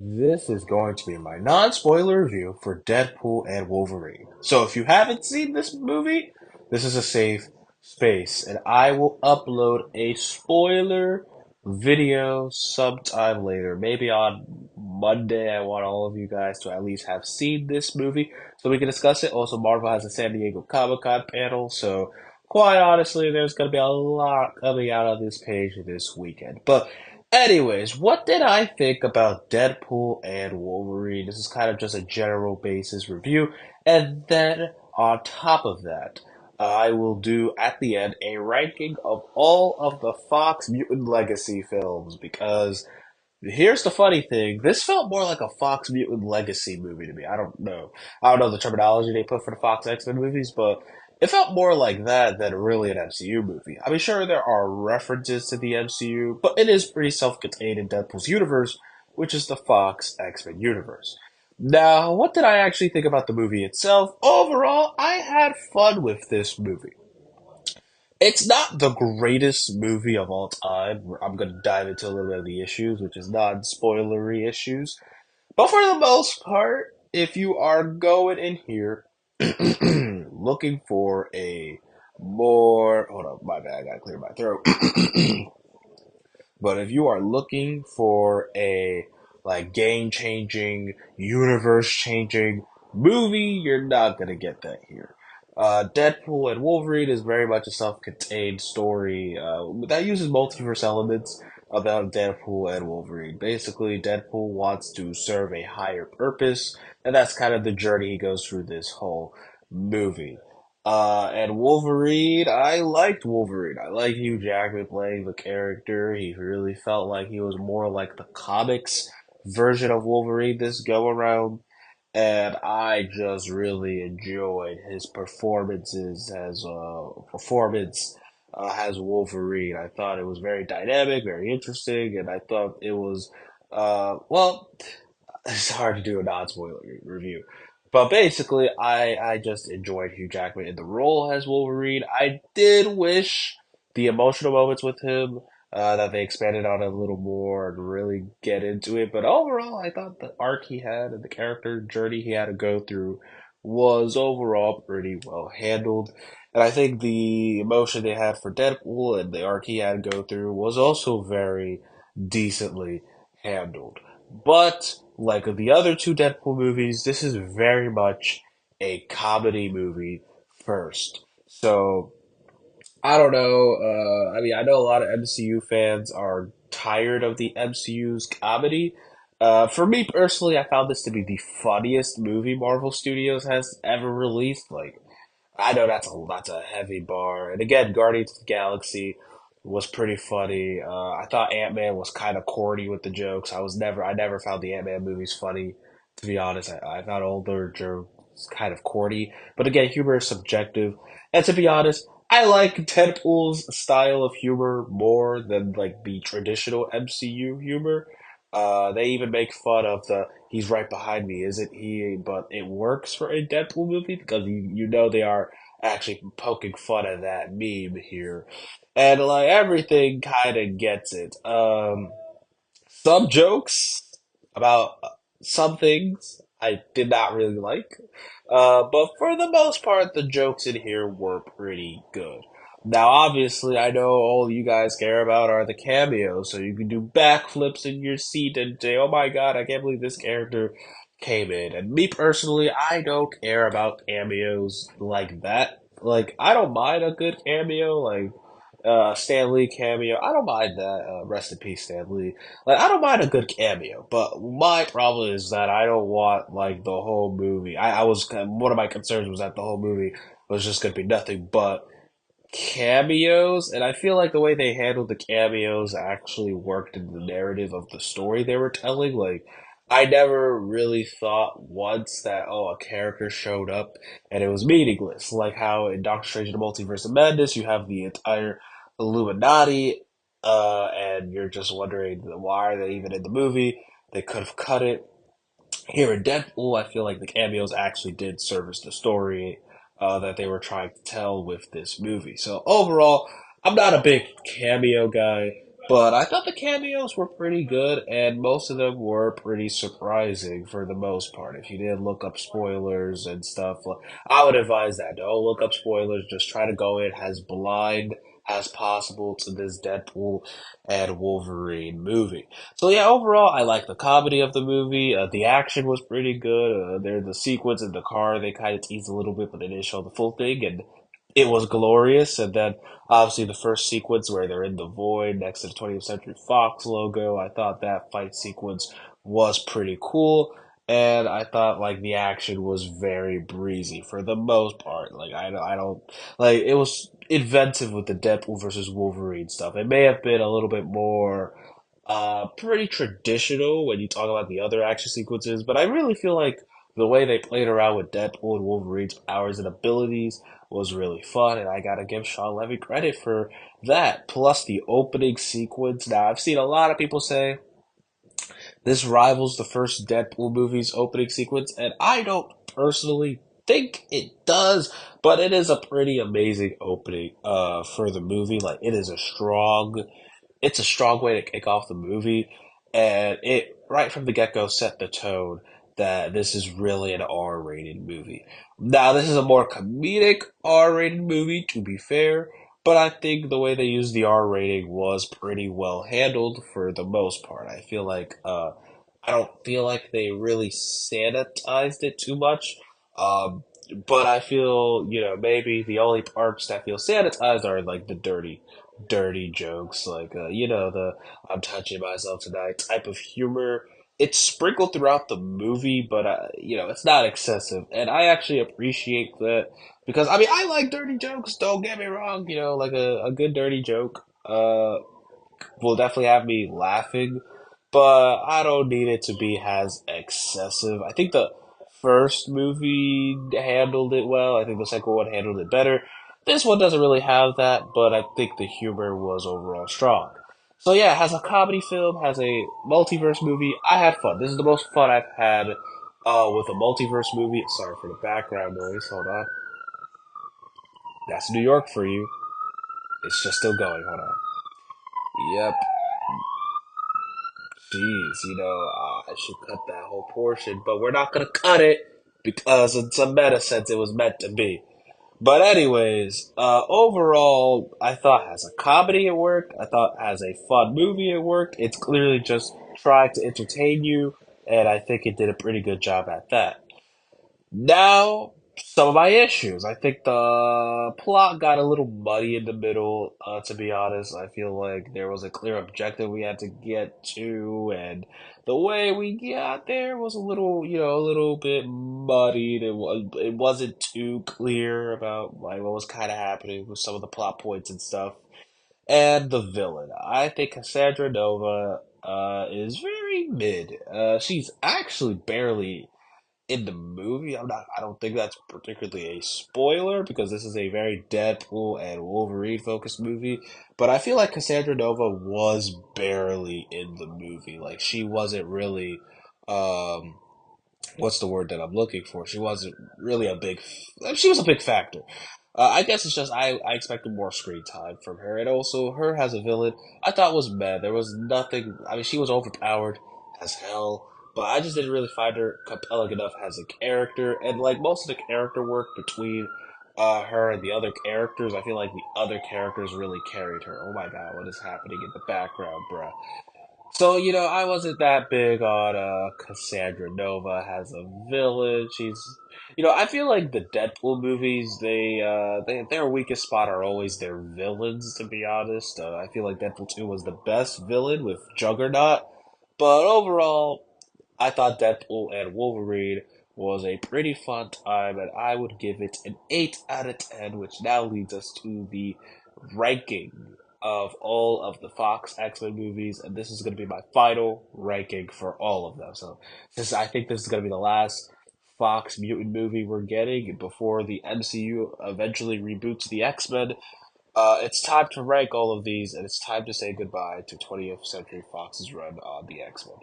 This is going to be my non-spoiler review for Deadpool and Wolverine. So if you haven't seen this movie, this is a safe space, and I will upload a spoiler video sometime later. Maybe on Monday. I want all of you guys to at least have seen this movie so we can discuss it. Also, Marvel has a San Diego Comic-Con panel, so quite honestly, there's going to be a lot coming out on this page this weekend. But anyways, what did I think about Deadpool and Wolverine? This is kind of just a general basis review. And then on top of that, I will do at the end a ranking of all of the Fox Mutant Legacy films because here's the funny thing. This felt more like a Fox Mutant Legacy movie to me. I don't know. I don't know the terminology they put for the Fox X-Men movies, but it felt more like that than really an MCU movie. I mean, sure, there are references to the MCU, but it is pretty self-contained in Deadpool's universe, which is the Fox X-Men universe. Now, what did I actually think about the movie itself? Overall, I had fun with this movie. It's not the greatest movie of all time. I'm going to dive into a little bit of the issues, which is non-spoilery issues. But for the most part, if you are going in here looking for a more, hold on, my bad, I gotta clear my throat. But if you are looking for a like game-changing, universe-changing movie, you're not gonna get that here. Deadpool and Wolverine is very much a self-contained story that uses multiverse elements about Deadpool and Wolverine. Basically, Deadpool wants to serve a higher purpose, and that's kind of the journey he goes through this whole movie. And Wolverine, I liked Wolverine. I like Hugh Jackman playing the character. He really felt like he was more like the comics version of Wolverine this go around. And I just really enjoyed his performances as performance as Wolverine. I thought it was very dynamic, very interesting, and I thought it was well, it's hard to do a non-spoiler review. But basically, I just enjoyed Hugh Jackman in the role as Wolverine. I did wish the emotional moments with him that they expanded on it a little more and really get into it. But overall, I thought the arc he had and the character journey he had to go through was overall pretty well handled. And I think the emotion they had for Deadpool and the arc he had to go through was also very decently handled. But like the other two Deadpool movies, this is very much a comedy movie first. So I don't know. I mean, I know a lot of MCU fans are tired of the MCU's comedy. For me personally, I found this to be the funniest movie Marvel Studios has ever released. Like, I know that's a heavy bar. And again, Guardians of the Galaxy was pretty funny. I thought Ant-Man was kind of corny with the jokes. I never found the Ant-Man movies funny, to be honest. I found older jokes kind of corny. But again, humor is subjective. And to be honest, I like Deadpool's style of humor more than like the traditional MCU humor. They even make fun of the "he's right behind me, isn't he?" But it works for a Deadpool movie because you know they are actually poking fun at that meme here, and like everything kind of gets it. Some jokes about some things I did not really like, but for the most part, the jokes in here were pretty good. Now, obviously, I know all you guys care about are the cameos, so you can do backflips in your seat and say, "Oh my God, I can't believe this character came in." And me personally, I don't care about cameos like that. Like, I don't mind a good cameo, like Stan Lee cameo. I don't mind that. Rest in peace, Stan Lee. Like, I don't mind a good cameo, but my problem is that I don't want like the whole movie. I was one of my concerns was that the whole movie was just going to be nothing but cameos, and I feel like the way they handled the cameos actually worked in the narrative of the story they were telling. Like, I never really thought once that, oh, a character showed up and it was meaningless. Like how in Doctor Strange in the Multiverse of Madness, you have the entire Illuminati, and you're just wondering why are they even in the movie? They could have cut it. Here in Deadpool, I feel like the cameos actually did service the story that they were trying to tell with this movie. So overall, I'm not a big cameo guy. But I thought the cameos were pretty good, and most of them were pretty surprising for the most part. If you did look up spoilers and stuff, I would advise that. Don't look up spoilers. Just try to go in as blind as possible to this Deadpool and Wolverine movie. So yeah, overall, I like the comedy of the movie. The action was pretty good. There, the sequence in the car, they kind of teased a little bit, but they didn't show the full thing, and it was glorious. And then obviously the first sequence where they're in the void next to the 20th Century Fox logo, I thought that fight sequence was pretty cool. And I thought like the action was very breezy for the most part. Like I don't like it was inventive with the Deadpool versus Wolverine stuff. It may have been a little bit more pretty traditional when you talk about the other action sequences, but I really feel like the way they played around with Deadpool and Wolverine's powers and abilities was really fun, and I gotta give Sean Levy credit for that. Plus the opening sequence. Now, I've seen a lot of people say this rivals the first Deadpool movie's opening sequence, and I don't personally think it does, but it is a pretty amazing opening for the movie. Like it is a strong it's a strong way to kick off the movie, and it right from the get go set the tone that this is really an R rated movie. Now, this is a more comedic R rated movie, to be fair, but I think the way they used the R rating was pretty well handled for the most part. I don't feel like they really sanitized it too much. Um, but I feel, maybe the only parts that feel sanitized are like the dirty jokes, like the "I'm touching myself tonight" type of humor. It's sprinkled throughout the movie, but it's not excessive, and I actually appreciate that because I mean I like dirty jokes. Don't get me wrong, like a good dirty joke will definitely have me laughing, but I don't need it to be as excessive. I think the first movie handled it well. I think the second one handled it better. This one doesn't really have that, but I think the humor was overall strong. So yeah, as a comedy film, as a multiverse movie, I had fun. This is the most fun I've had with a multiverse movie. Sorry for the background noise. Hold on. That's New York for you. It's just still going. Hold on. Yep. Jeez, I should cut that whole portion, but we're not gonna cut it because in some meta sense it was meant to be. But anyways, overall, I thought as a comedy it worked. I thought as a fun movie it worked. It's clearly just trying to entertain you, and I think it did a pretty good job at that. Now, some of my issues. I think the plot got a little muddy in the middle, to be honest. I feel like there was a clear objective we had to get to, and the way we got there was a little bit muddied. It wasn't too clear about like what was kind of happening with some of the plot points and stuff. And the villain. I think Cassandra Nova is very mid. She's actually barely in the movie. I don't think that's particularly a spoiler because this is a very Deadpool and Wolverine focused movie. But I feel like Cassandra Nova was barely in the movie. Like she wasn't really um what's the word that I'm looking for? She wasn't really she was a big factor. I guess it's just I expected more screen time from her, and also her as a villain, I thought was bad. There was nothing. I mean, she was overpowered as hell, but I just didn't really find her compelling enough as a character. And like most of the character work between her and the other characters, I feel like the other characters really carried her. Oh my god, what is happening in the background, bruh? So, I wasn't that big on Cassandra Nova as a villain. I feel like the Deadpool movies, their weakest spot are always their villains, to be honest. I feel like Deadpool 2 was the best villain with Juggernaut. But overall, I thought Deadpool and Wolverine was a pretty fun time, and I would give it an 8 out of 10, which now leads us to the ranking of all of the Fox X-Men movies, and this is going to be my final ranking for all of them. So, since I think this is going to be the last Fox mutant movie we're getting before the MCU eventually reboots the X-Men, it's time to rank all of these, and it's time to say goodbye to 20th Century Fox's run on the X-Men.